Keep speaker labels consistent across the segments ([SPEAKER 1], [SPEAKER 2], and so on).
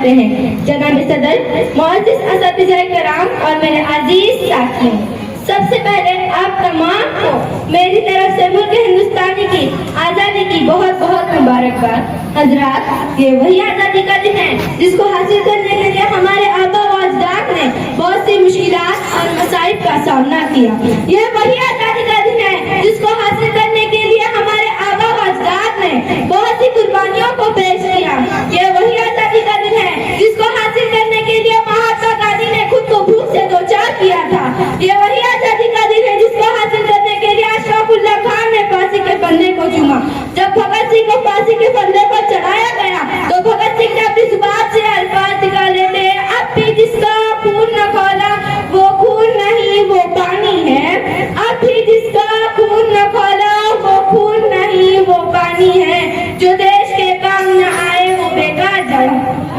[SPEAKER 1] करते हैं। जनाब सदर, मुअज़्ज़िज़ असातिज़ाए कराम और मेरे अजीज साथियों, सबसे पहले आप तमाम को मेरी तरफ से मुल्क हिंदुस्तानी की आज़ादी की बहुत बहुत मुबारकबाद। हजरात, ये वही आज़ादी का दिन है जिसको हासिल करने के लिए हमारे आबा व अजदाद ने बहुत सी मुश्किलात और मसाइब का सामना किया। यह वही आज़ादी का दिन है जिसको हासिल करने के लिए हमारे आबा व अजदाद ने बहुत सी कुर्बानियों को पेश किया। यह वही आज़ादी का दिन है जिसको हासिल करने के लिए महात्मा गांधी ने खुद को भूख से दो चार किया था। यह वही आज़ादी का दिन है जिसको हासिल करने के लिए अशरफ उल्लाह खान ने फांसी के फंदे को चूमा। जब भगत सिंह को फांसी के फंदे पर चढ़ाया गया तो भगत सिंह ने अपनी जुबान से अल्फाज निकाले थे, अब भी जिसका खून न खौला वो खून नहीं वो पानी है। अब भी जिसका खून न खौला वो खून नहीं वो पानी है। जो देश के काम न आए वो बेकार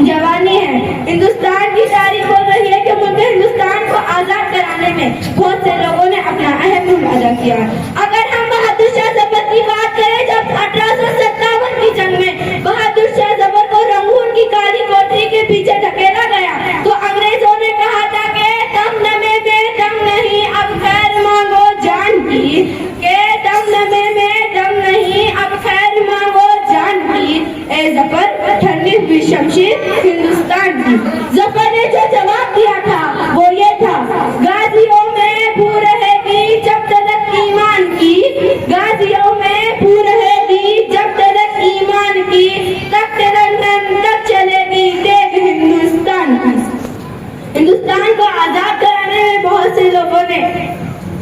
[SPEAKER 1] जवानी है। हिंदुस्तान की तारीख बोल रही है कि मुल्क हिंदुस्तान को आजाद कराने में बहुत से लोगों ने अपना अहम रोल अदा किया। अगर हम बहादुर शाह जफर की बात करें, जब 1857 की जंग में बहादुर शाह जफर को रंगून की काली कोठरी के पीछे धकेला गया तो अंग्रेजों ने कहा था कि दम नमे में दम नहीं अब खैर मांगो जान की, के दम नमे में दम नहीं अब खैर मांगो जान की। ए जफर ठंडी हुई शमशीर हिंदुस्तान की। जफर ने जो जवाब दिया था वो ये था, गाजियों में भू रहेगी जब तक ईमान की, गाजियों में भू रहेगी जब तक ईमान की, तक लंदन तक चलेगी देख हिंदुस्तान की। हिंदुस्तान को आजाद कराने में बहुत से लोगों ने,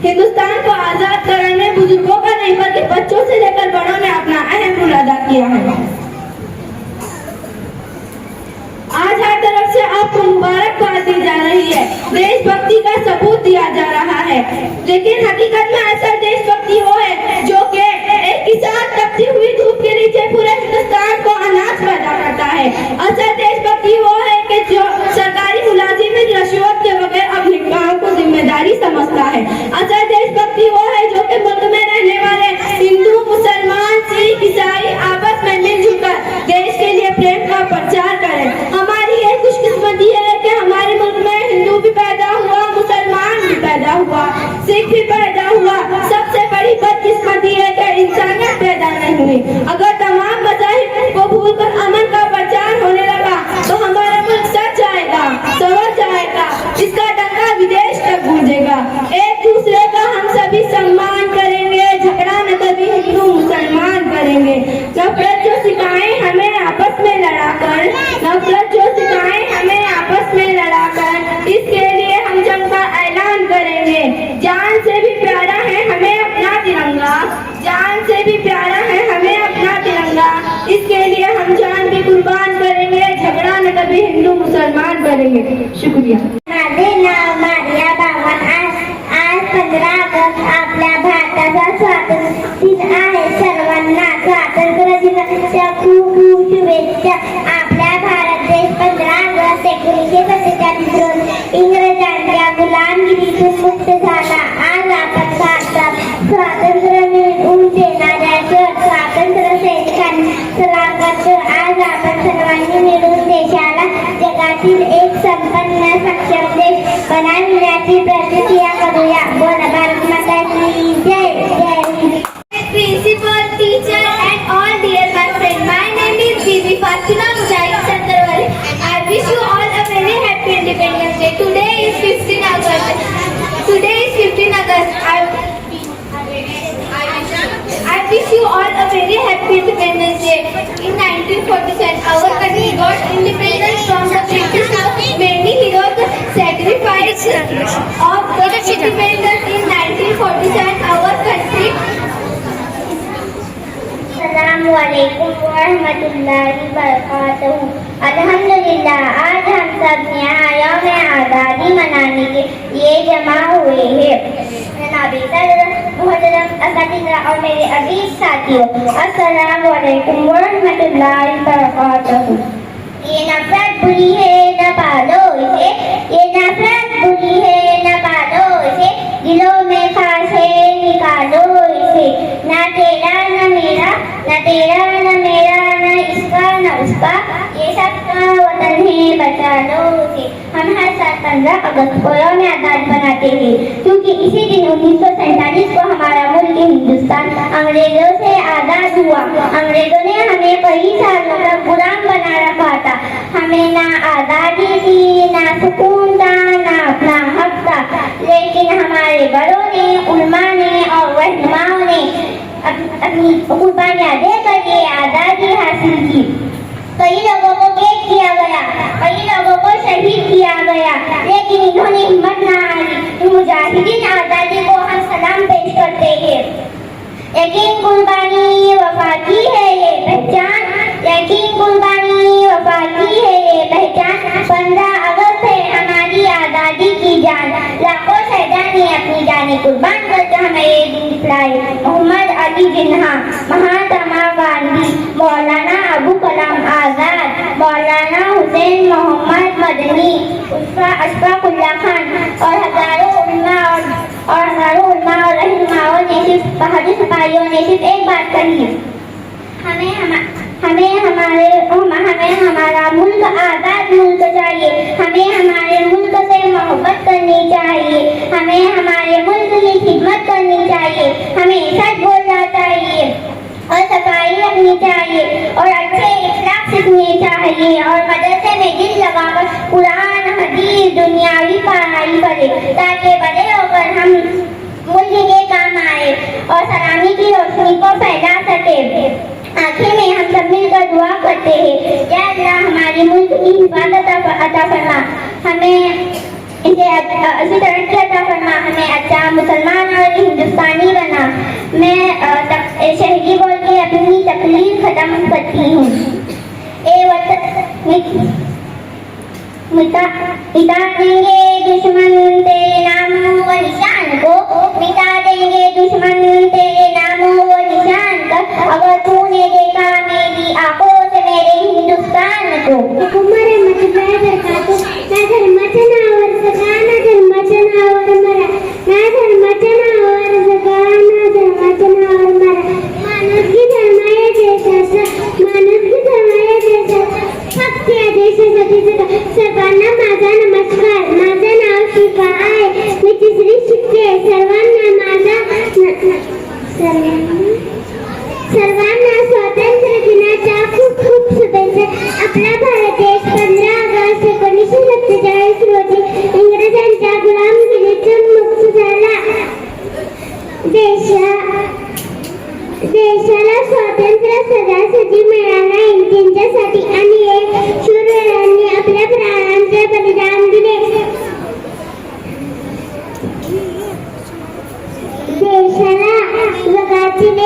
[SPEAKER 1] हिंदुस्तान को आजाद कराने बुजुर्गों का नहीं बल्कि बच्चों से लेकर बड़ों ने अपना अहम रोल अदा किया है। आज हर तरफ से आपको मुबारकबाद दी जा रही है, देशभक्ति का सबूत दिया जा रहा है, लेकिन हकीकत में असल देशभक्ति वो है जो कि एक किसान तपती हुई धूप के नीचे पूरे हिंदुस्तान को अनाज पैदा करता है। असल देशभक्ति वो है कि जो सरकारी मुलाजिम रिश्वत के बगैर अपने काम को जिम्मेदारी समझता है। असल देशभक्ति वो है जो कि मुल्क में रहने वाले हिंदू, मुसलमान, सिख, ईसाई आपस में मिलजुल कर देश के लिए प्रेम का प्रचार करें। हमारी ये खुशकिस्मती है कि हमारे मुल्क में हिंदू भी पैदा हुआ, मुसलमान भी पैदा हुआ, सिख भी पैदा हुआ। सबसे बड़ी बदकिस्मती है कि इंसानियत पैदा नहीं हुई। अगर तमाम मज़ाहिब को भूलकर अमन का प्रचार होने लगा तो हमारा मुल्क सज जाएगा, संवर जाएगा, इसका डंका विदेश तक गूंजेगा। एक दूसरे का हम सभी सम्मान करेंगे, झगड़ा न कभी हिंदू मुसलमान करेंगे। नफरत जो सिखाएं हमें आपस में लड़ाकर, नफरत जो सिखाएं हमें आपस में लड़ाकर, इसके लिए हम जंग का ऐलान करेंगे। जान से भी प्यारा है हमें अपना तिरंगा, जान से भी प्यारा है हमें अपना तिरंगा, इसके लिए हम जान भी कुर्बान करेंगे, झगड़ा न कभी हिंदू मुसलमान करेंगे। शुक्रिया।
[SPEAKER 2] माझे नाव मारिया बावन. आज 15 ऑगस्ट आपल्या भारताचा स्वातंत्र्य दिन आहे. सर्वांना स्वातंत्र्य दिनाच्या खूप खूप शुभेच्छा. आपला भारत देश 15 ऑगस्ट 1947 रोजी इंग्रजांच्या गुलामगिरीतून मुक्त झाला. आज आपण भारतात स्वातंत्र्य मिळवून देणाऱ्या स्वातंत्र्य सैनिकांना सलाम करतो. आज आपण सर्वांनी मिळून देशाला जगातील एक संपन्न सक्षम देश बनविण्याची प्रतिक्रिया करूया. बोला भारत माता की जय. जय Hind. Principal, teacher and all dear my friend, my name is Bibi Fatima Mujahid Chandrawali. I wish you all a very happy Independence Day. Today is 15 August. Today is 15 August. I wish you all a very happy Independence Day. In 1947, our country got independence from the British. Many heroes sacrificed of the independence in 1947. Our country. अस्सलामु अलैकुम व रहमतुल्लाहि व बरकातहू. अल्हम्दुलिल्लाह, आज हम सब यहाँ यौम आज़ादी मनाने के लिए जमा हुए हैं. जनाबे सदर, मोहतरम असातिज़ा और मेरे अजीज साथियों, अस्सलामु अलैकुम व रहमतुल्लाहि व बरकातहू. ये नफरत बुरी है न पालो इसे, ये नफरत बुरी है न पालो इसे, दिलों में खास है निकालो इसे. ना तेरा न मेरा, न तेरा न मेरा, न इसका न उसका, ये सबका वतन है लोगों से। हम हर साल 15 अगस्त को यौम आज़ादी बनाते हैं क्योंकि इसी दिन 1947 को हमारा मुल्क हिंदुस्तान अंग्रेजों से आज़ाद हुआ। अंग्रेजों ने हमें कई सालों तक गुलाम बना रखा था। हमें ना आज़ादी थी, ना सुकून था, ना अपना हक था। लेकिन हमारे बड़ों ने, उलमा ने और रहनुमाओं ने अपनी कुर्बानियां देकर ये आज़ादी हासिल की। कई लोगों को कैद किया गया, कई लोगों को शहीद किया गया, लेकिन इन्होंने हिम्मत न हारी। मुजाहिदीन आज़ादी को हम सलाम पेश करते हैं। यकीन कुर्बानी वफा की है ये पहचान, यकीन कुर्बानी वफा की है ये पहचान। 15 अगस्त है हमारी आज़ादी की जान, लाखों शहीदा ने अपनी जानें कुर्बान करके हमें ये दिन दिखलाए। मोहम्मद अली जिन्ना, महात्मा गांधी, मौलाना अबू कलाम आजाद, मौलाना हुसैन मोहम्मद मदनी, अशफाकुल्लाह खान और हजारों उलमा और रहनुमाओं ने सिर्फ बहादुर सिपाहियों ने सिर्फ एक बात कही, हमें हमारा मुल्क आजाद मुल्क चाहिए। हमें हमारे मुल्क से मोहब्बत करनी चाहिए, हमें हमारे मुल्क की खिदमत करनी चाहिए, हमें सच बोलना चाहिए और सफाई रखनी चाहिए और अच्छे इखलाक सीखने चाहिए और मदरसे में दिल लगाकर कुरान हदीस दुनियावी पढ़ाई करें ताकि बड़े होकर हम मुल्क के काम आए और सलामी की रोशनी को फैला सके। आखिर में हम सब मिलकर दुआ करते हैं, या अल्लाह हमारे मुल्क की हिफाजत अता फरमा, हमें इसे अच्छी तरक्की अता फरमा, हमें अच्छा मुसलमान और हिंदुस्तानी बना। मैं शहरी बोल के अपनी तकलीफ खत्म करती हूँ। मिटा देंगे दुश्मन तेरे नामों व निशान को, मिटा देंगे दुश्मन तेरे नामों व निशान को, अगर तूने देखा मेरी आंखों से मेरे हिंदुस्तान को।
[SPEAKER 3] कुमारे मत बरकातो ना धर्माच्या नावावर सगळा, ना धर्माच्या नावावर मरा, ना धर्माच्या नावावर सगळा, ना धर्माच्या नावावर मरा. माणुसकी धर्म या देशाचा, माणुसकी धर्म या देशाचा, फक्त या देशासाठी जगा. सर्वांना माझा नमस्कार. माझं नाव शिफा आहे, मी 3री शिकते. सर्वांना स्वातंत्र्य दिनाच्या खूप खूप शुभेच्छा. आपला भारत देश 15 ऑगस्ट 1947 रोजी इंग्रजांच्या गुलामगिरीतून मुक्त झाला. देशाला स्वातंत्र्य सदासाठी मिळालं नाही, त्यांच्यासाठी अनेक शूरवीरांनी आपल्या प्राणांचे बलिदान दिले. देशाला जगातील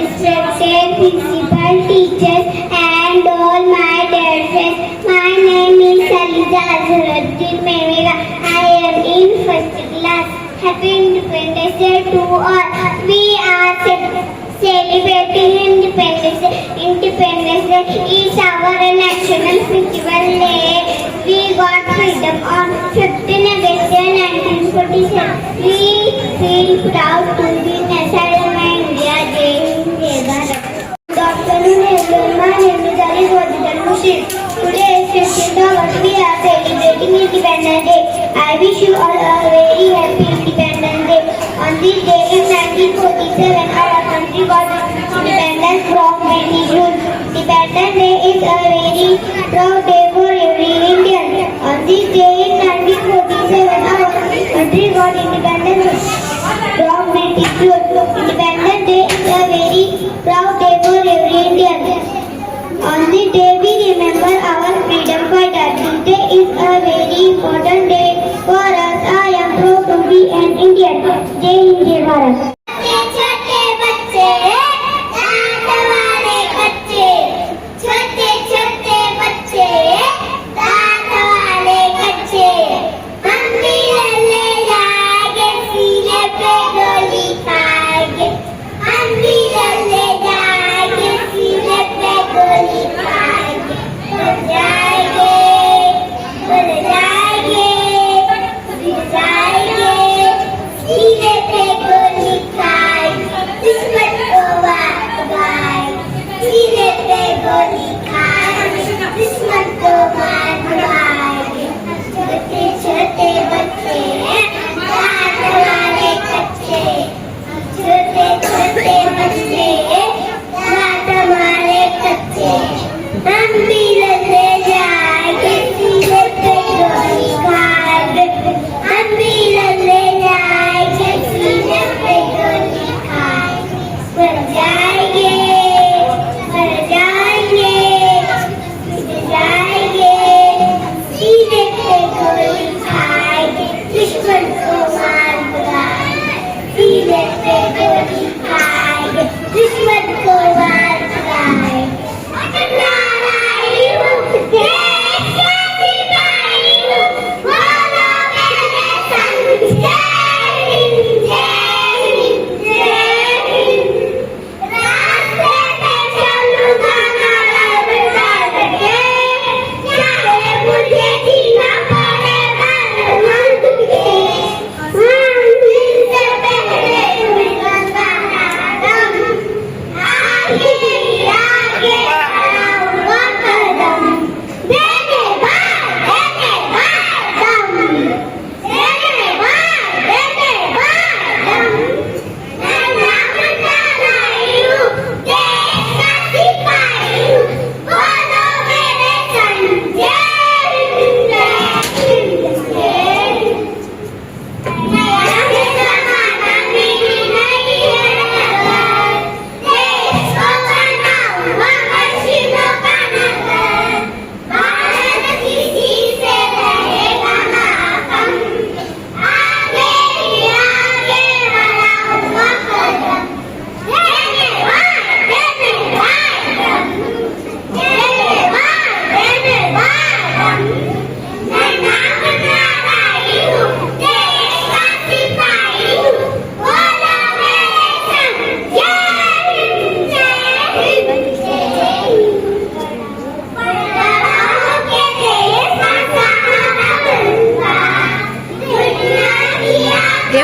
[SPEAKER 3] respected principal, teachers and all my dear friends. My name is Saliza Azharuddin Memera. I am in 1st class. Happy Independence Day to all. We are celebrating Independence Day. Independence Day is our national festival day. We got freedom on 15 August 1947. We feel proud to be national India. Jai Hind, Jai Bharat. Good afternoon everyone. My name is Ali Wajidal Mushid. Today is 15th August. We are celebrating Independence Day. I wish you all a very happy Independence Day. On this day in 1947, our country got independence from British rule. Independence Day is a very proud day for every Indian. On this day in 1947, our country got independence from British rule. Independence Day is a very proud day for every Indian. On this day we remember our freedom fighters. This day is a very important day for us. I am proud to be an Indian. Jai Hind, Jai Bharat.
[SPEAKER 2] छोटे बच्चे दांत वाले कच्चे, छोटे छोटे बच्चे दांत वाले कच्चे, हम भी ले जाएंगे सीने पे गोली खाएंगे, हम भी ले जाएंगे सीने पे गोली खाएंगे, बन जाएंगे सीने पे गोली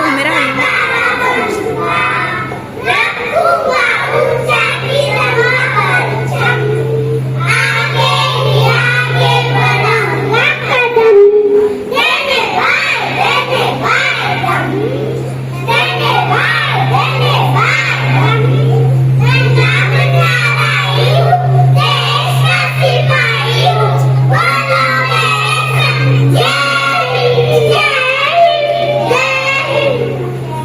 [SPEAKER 4] उमें राहिलो.
[SPEAKER 3] रखूंगा ऊंचा तिरंगा परचम, आगे ही आगे बढ़ाऊंगा कदम, देने भाई दम, देने भाई दम, मैं नाम लाई हूँ, देश का सिपाही हूँ, बोलो मेरे संग जय हिंद, जय हिंद, जय हिंद.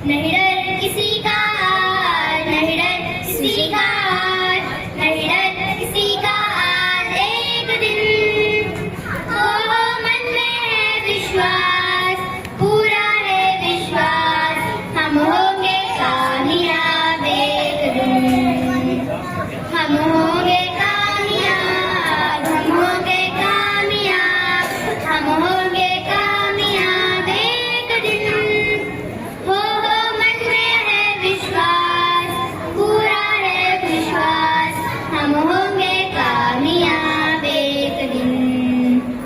[SPEAKER 3] नहीं डर किसी का, नहीं डर किसी का, नहीं डर किसी का। एक दिन हो मन में है विश्वास, पूरा है विश्वास, हम होंगे कामयाब एक दिन, हम होंगे कामयाब, हम होंगे कामयाब, हम होंगे कामयाब एक दिन। हो मन में है विश्वास, पूरा है विश्वास, हम होंगे कामयाब एक दिन।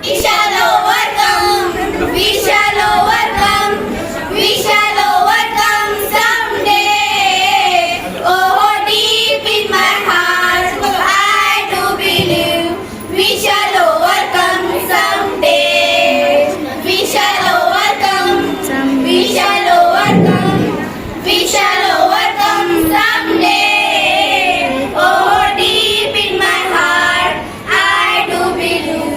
[SPEAKER 4] We shall overcome, we shall overcome, we shall overcome someday. Oh, deep in my heart, I do believe we shall overcome someday. We shall overcome, we shall overcome, we shall overcome someday. Oh, deep in my heart, I do believe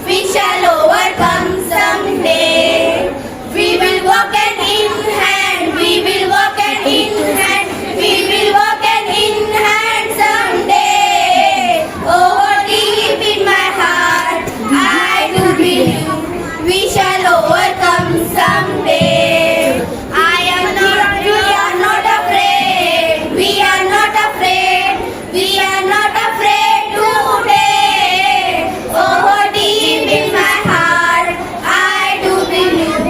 [SPEAKER 4] we shall overcome someday. We will walk hand in hand, we will walk hand in hand, we will walk hand in hand someday. Oh, deep in my heart, I do believe we shall overcome someday. I am not, we are not afraid, we are not afraid, we are not afraid today. Oh, deep in my heart, I do believe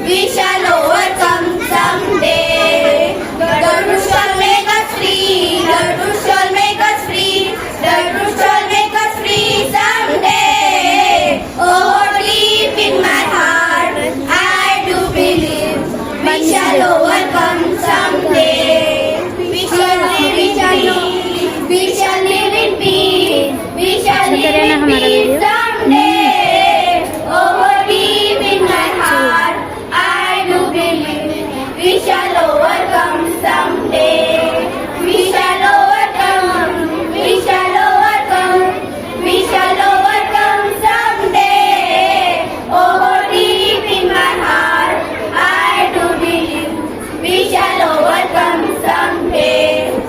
[SPEAKER 4] we shall overcome someday. The truth shall make us free, the truth shall make us free, the truth shall make us free someday. Oh, deep in my heart, I do believe we shall overcome someday. We shall live in peace, we shall live in peace, we shall live in peace someday. Oh, deep in my heart, I do believe we shall overcome someday. We shall overcome, we shall overcome, we shall overcome someday. Oh, deep in my heart, I do believe we shall overcome someday.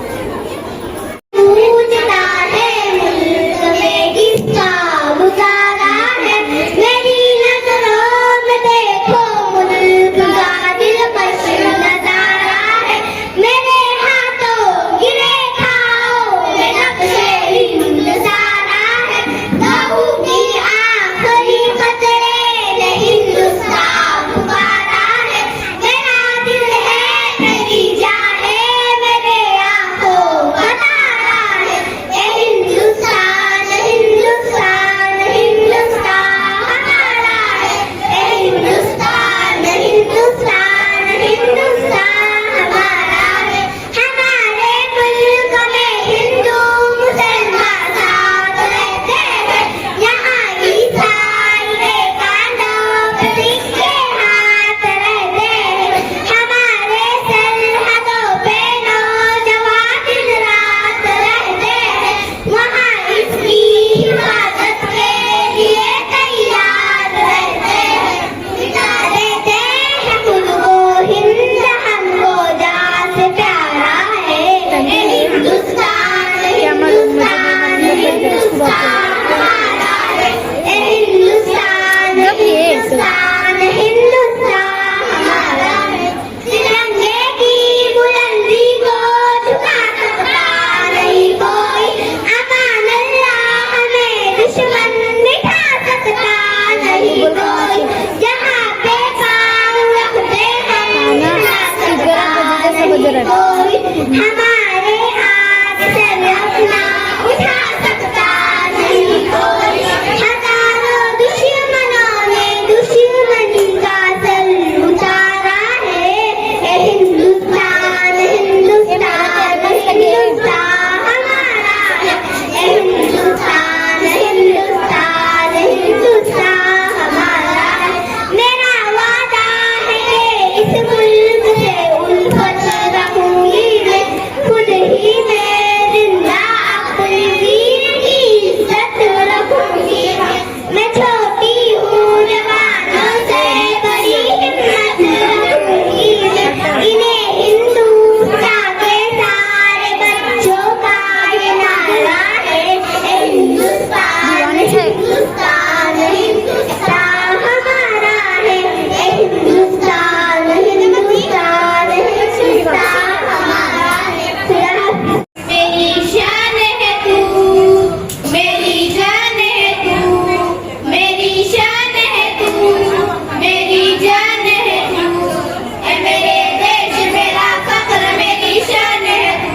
[SPEAKER 2] पूछता है मुल्क में किसका गुजारा है, मेरी नजरों में देखो मुल्क का दिलकश नजारा है। मेरे हाथों की रेखाओं में नक्शे हिंद सारा है, लहू की आखिरी कतरे ने हिंदुस्तान पुकारा है। मेरा दिल है मेरी जान है, मेरे आंखों का तारा है। ये हिंदुस्तान हिंदुस्तान हिंदुस्तान हमारा है, ये हिंदुस्तान हिंदुस्तान हिंदुस्तान हमारा है। हमारे मुल्क में हिंदू मुसलमान साथ रहते हैं, यहाँ ईसाई बेकानों पे सिक्के हाथ रहते हैं। हमारे सरहदों पे नौजवान दिन रात रहते हैं, वहाँ इसकी हिफाजत के लिए तैयार रहते हैं। सिखा देते हैं खुद को हिंद, हमको जान से प्यारा है। ये हिंदुस्तान हिंदुस्तान हिंदुस्तान हमारा है, ये हिंदुस्तान हिंदुस्तान हिंदुस्तान हमारा है। तिरंगे की बुलंदी को झुका सकता नहीं कोई, अमान अल्लाह में दुश्मन मिटा सकता नहीं कोई। जहाँ पे पाँव रखते हैं मिटा सकता नहीं कोई, हमारे हाथ से अपना उठा सकता नहीं कोई। हजारों दुश्मनों ने दुश्मनी का सर उतारा है, ये हिंदुस्तान हिंदुस्तान हिंदुस्तान हमारा है, ये हिंदुस्तान हिंदुस्तान हिंदुस्तान हमारा है। मेरा वादा है कि इस मुल्क से उल्फत रखूंगी मैं,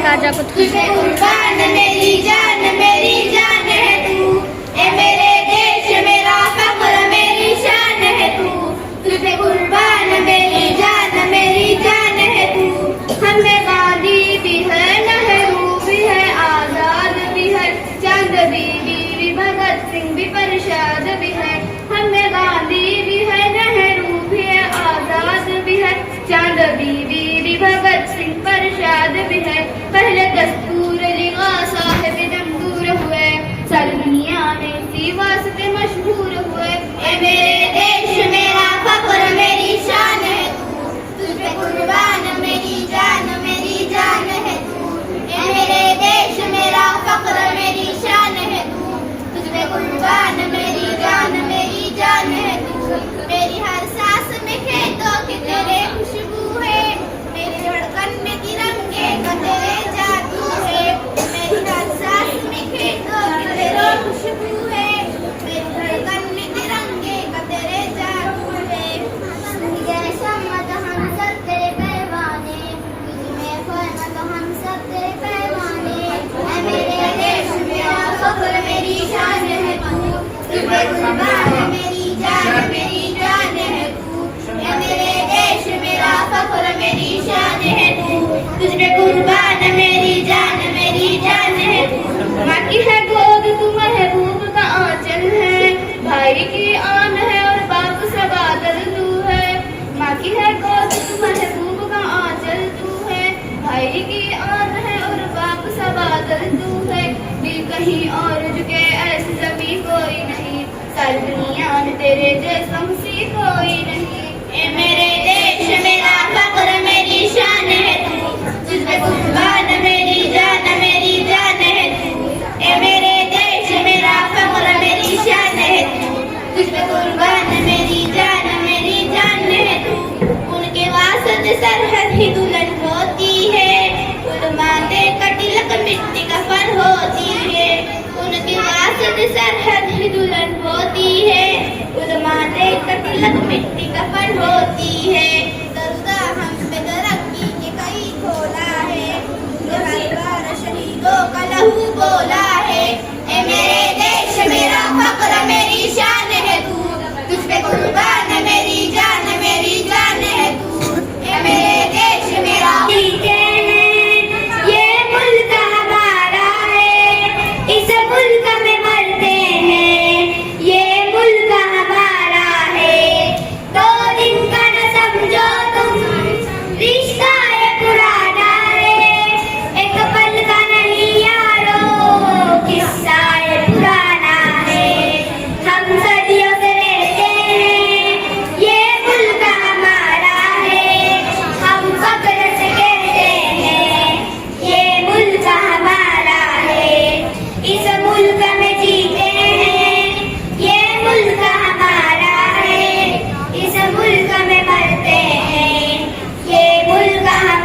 [SPEAKER 5] राजा को
[SPEAKER 4] तुझे कुर्बान मेरी जान है तू। ए मेरे देश मेरा फख्र मेरी शान है तू। तुझे कुर्बान मेरी जान है तू। हमें गांधी भी है, नेहरू भी है, आजाद भी है, चांद बीबी भी, भगत सिंह भी, प्रसाद भी है। हमें गांधी भी है, नेहरू भी है, आजाद भी है, चांद बीबी भी, भगत सिंह प्रसाद भी है। पहले दस्तूर लिगा साहिब जमदूर हुए, सारी दुनिया में इसी वास्ते मशहूर हुए। ए मेरे देश मेरा फख्र मेरी शान है तू। तुझे कुर्बान मेरी जान है तू। ए मेरे देश मेरा फख्र मेरी शान है तू। तुझे कुर्बान मेरी जान है तू। मेरी हर सांस में खेतों की तेरे खुशबू है, मेरी धड़कन में तिरंगे का तेरे जादू है। मेरी हर सांस में खेतों की तेरे खुशबू है, मेरी धड़कन में तिरंगे का तेरे जादू है। जैसा मत हम सब तेरे पैमाने, तुझमें फर्क हम सब तेरे पैमाने। ऐ मेरे देश मेरा फख्र मेरी शान है तू। तुझे कुर्बान मेरी जान है तू। ऐ मेरे देश मेरा फख्र मेरी शान है तू। तुझे कुर्बान मेरी जान है तू। माँ की है गोद तू महबूब का आंचल है, भाई की आन है और बाप से बादल तू है। माँ की है गोद तू महबूब का आंचल तू है, भाई की आन है और बाप से बादल तू है। दिल कहीं और झुके ऐसी जमी कोई नहीं, सारी दुनिया में तेरे जैसा मुसी कोई नहीं। ए मेरे देश मेरा फख्र मेरी शान है तू। तुझे कुर्बान मेरी जान है तू। ए मेरे देश मेरा फख्र मेरी शान है तू। तुझे कुर्बान मेरी जान है तू। उनके वास्ते सरहद ही दुल्हन होती है, उलमाते का तिलक मिट्टी कफन होती है। उनके वास्ते सरहद ही दुल्हन होती है, उलमाते का तिलक मिट्टी कफन होती है। दरुदा हम पे तरक्की के कई खोला है, जो हर बार शहीदों का लहू बोला है। ए मेरे देश मेरा फख्र मेरी शान है तू। तुझ पे कुर्बान मेरी जान है तू। ए मेरे देश मेरा
[SPEAKER 2] ये मुल्क हमारा है, इस मुल्क में मरते हैं। ये मुल्क हमारा है, 2 दिन का न समझो तुम, रिश्ता ये पुराना है। एक पल का नहीं यारो, किस्सा ये पुराना है। हम सदियों से रहते हैं, ये मुल्क हमारा है। हम फख्र से कहते हैं, ये मुल्क हमारा है। इस मुल्क में जीते हैं, ये मुल्क हमारा है। इस मुल्क में मरते हैं, ये मुल्क हमारा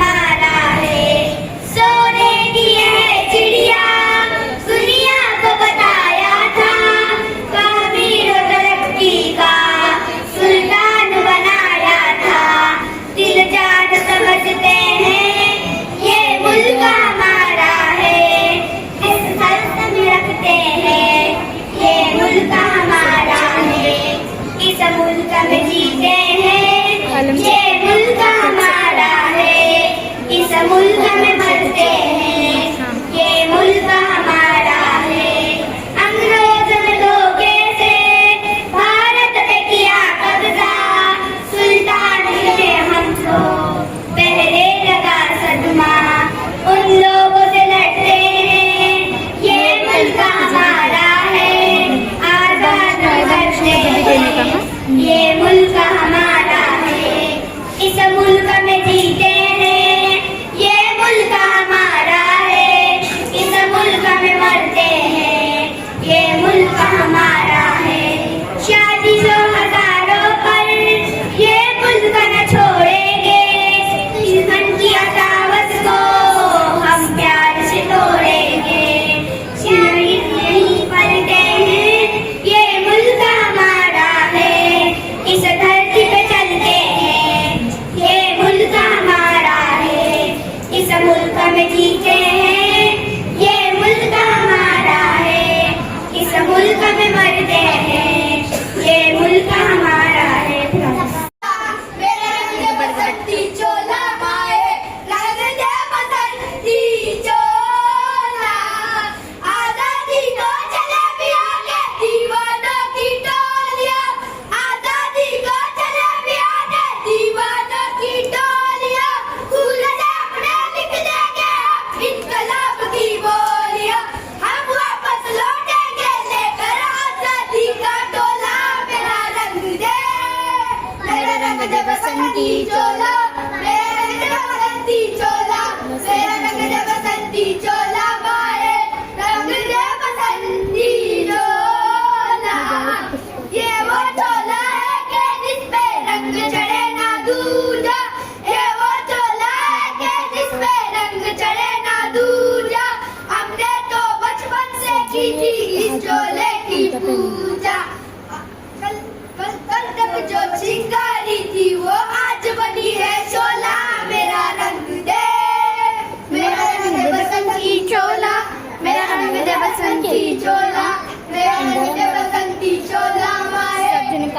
[SPEAKER 4] चोला मेरा रंग दे बसंती चोला माए रंग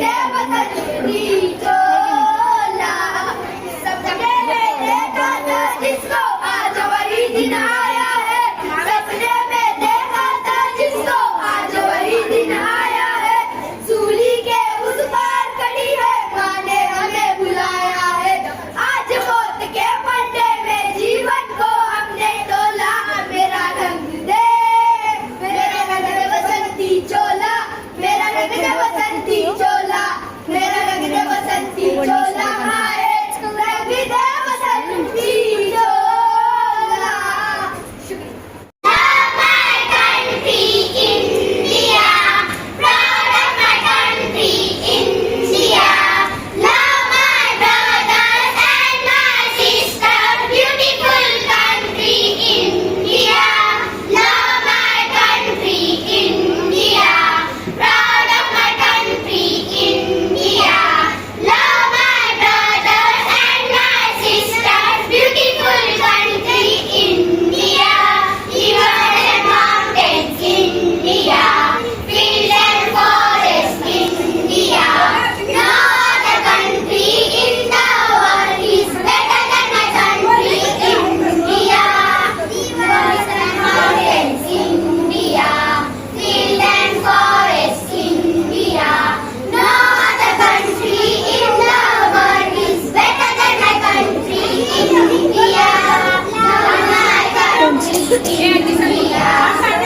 [SPEAKER 4] दे बसंती चोला सपने में देखा था जिसको आज वही दिन आया है सपने में देखा था जिसको आज वही दिन आया है सूली के उस पार खड़ी है माँ ने हमें बुलाया है आज मौत के पलटे में जीवन को हमने तोला मेरा रंग दे बसंती चोला मेरा रंग दे बसंती चोला मेरा रंग दे बसंती चोला आए रंग दे बसंती चोला Love my country, India. Proud of my country, India. Love my brothers and my sisters, beautiful country, India. Love my country, India. Proud of my country, India. Love my brothers and my sisters, beautiful country, India. Rivers and mountains, India. Fields and forests, India. No other country in the world is better than my country, India. Rivers and mountains, India. Fields and forests, India. No other country in the world is better than my country, India. Love my country, India.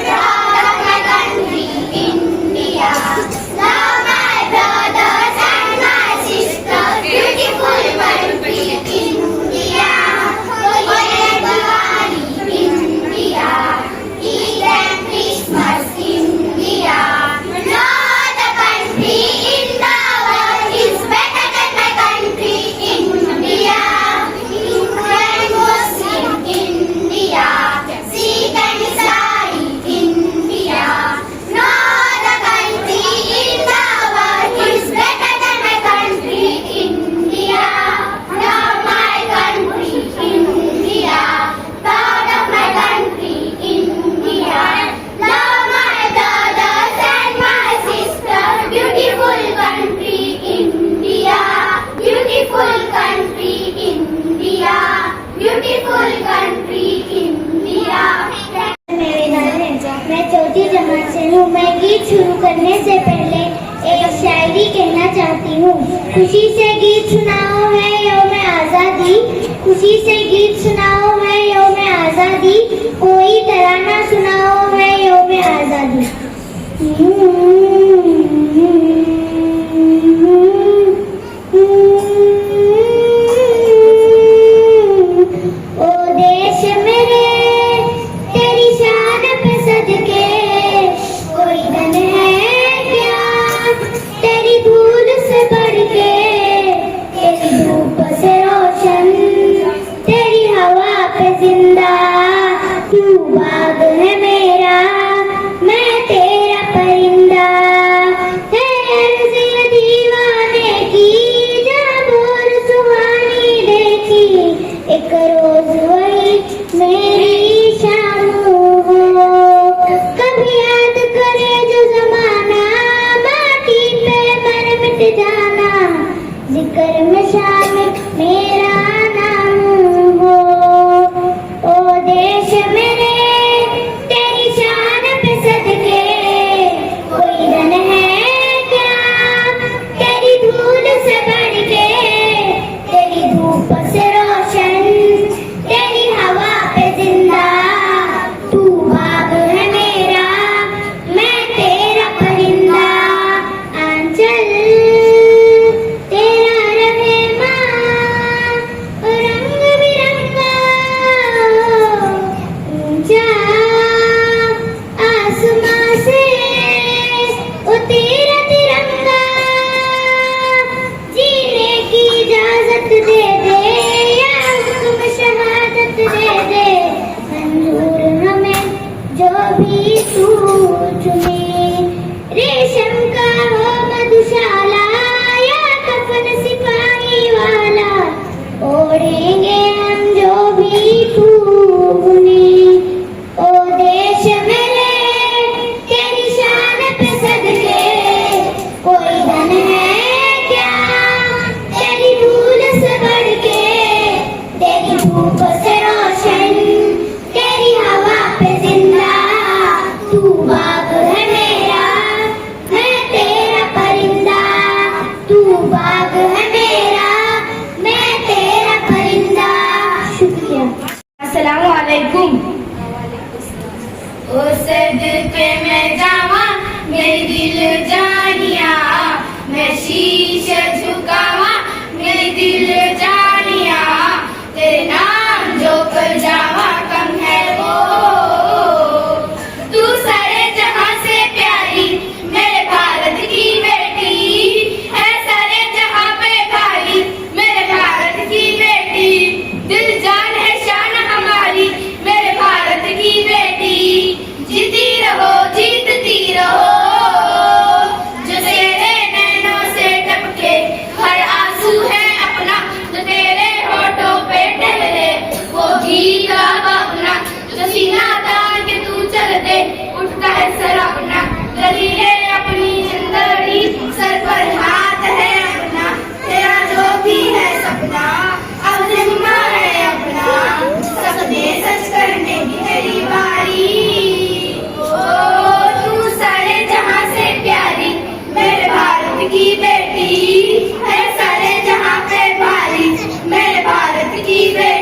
[SPEAKER 4] Proud of my country, India. Love my brothers and my sisters, beautiful country, India. Holi and Diwali, India. Eid and Christmas, India. No other country in the world is better than my country, India. Hindu and Muslim, India. Sikh and Isai, India. No other country in the world is better than my country, India. Love my country, India. Proud of my country, India. Love my brothers and my sisters, beautiful country, India. Beautiful country, India. Beautiful country, India.
[SPEAKER 2] मेरे नाम है, मैं चौथी जमात से हूँ। मैं गीत शुरू करने से पहले एक शायरी कहना चाहती हूँ। खुशी से गीत सुनाओ है यौम आज़ादी, खुशी से गीत सुनाओ है यौम आज़ादी, कोई तराना सुनाओ है यौम आज़ादी। ओ देश मेरे तेरी शान पे सदके, कोई धन है क्या तेरी धूल से बढ़ के, तेरी धूप से रोशन तेरी हवा पे जिंदा, तू बाग है मेरा मैं तेरा परिंदा।
[SPEAKER 3] धूप से रोशन, तेरी हवा पे जिंदा, तू बाग है मेरा, मैं तेरा परिंदा, तू बाग है मेरा, मैं तेरा परिंदा। शुक्रिया।
[SPEAKER 1] अस्सलामु अलैकुम।
[SPEAKER 4] ओ सदके मैं जावा मेरी दिल जानिया, मैं शीश झुकावा मेरी दिल जानिया, तेरे नाम जो कर जावा कम है वो, तू सारे जहां से प्यारी मेरे भारत की बेटी है, सारे जहां पे भारी मेरे भारत की बेटी, दिल जान है शान हमारी मेरे भारत की बेटी, जीती रहो जीतती रहो, जो तेरे नैनों से टपके हर आंसू है अपना, जो तेरे होठों पे टहले वो गीत अब अपना, जो सीना तान के तू चल दे उठता है सर अपना, चली है अपनी जिंदगी सर पर हाथ है अपना, तेरा जो भी है सपना अब जिम्मा है अपना, सपने सच करने की तेरी बारी, तू सारे जहां से प्यारी मेरे भारत की बेटी है, सारे जहां पे भारी मेरे भारत की बेटी।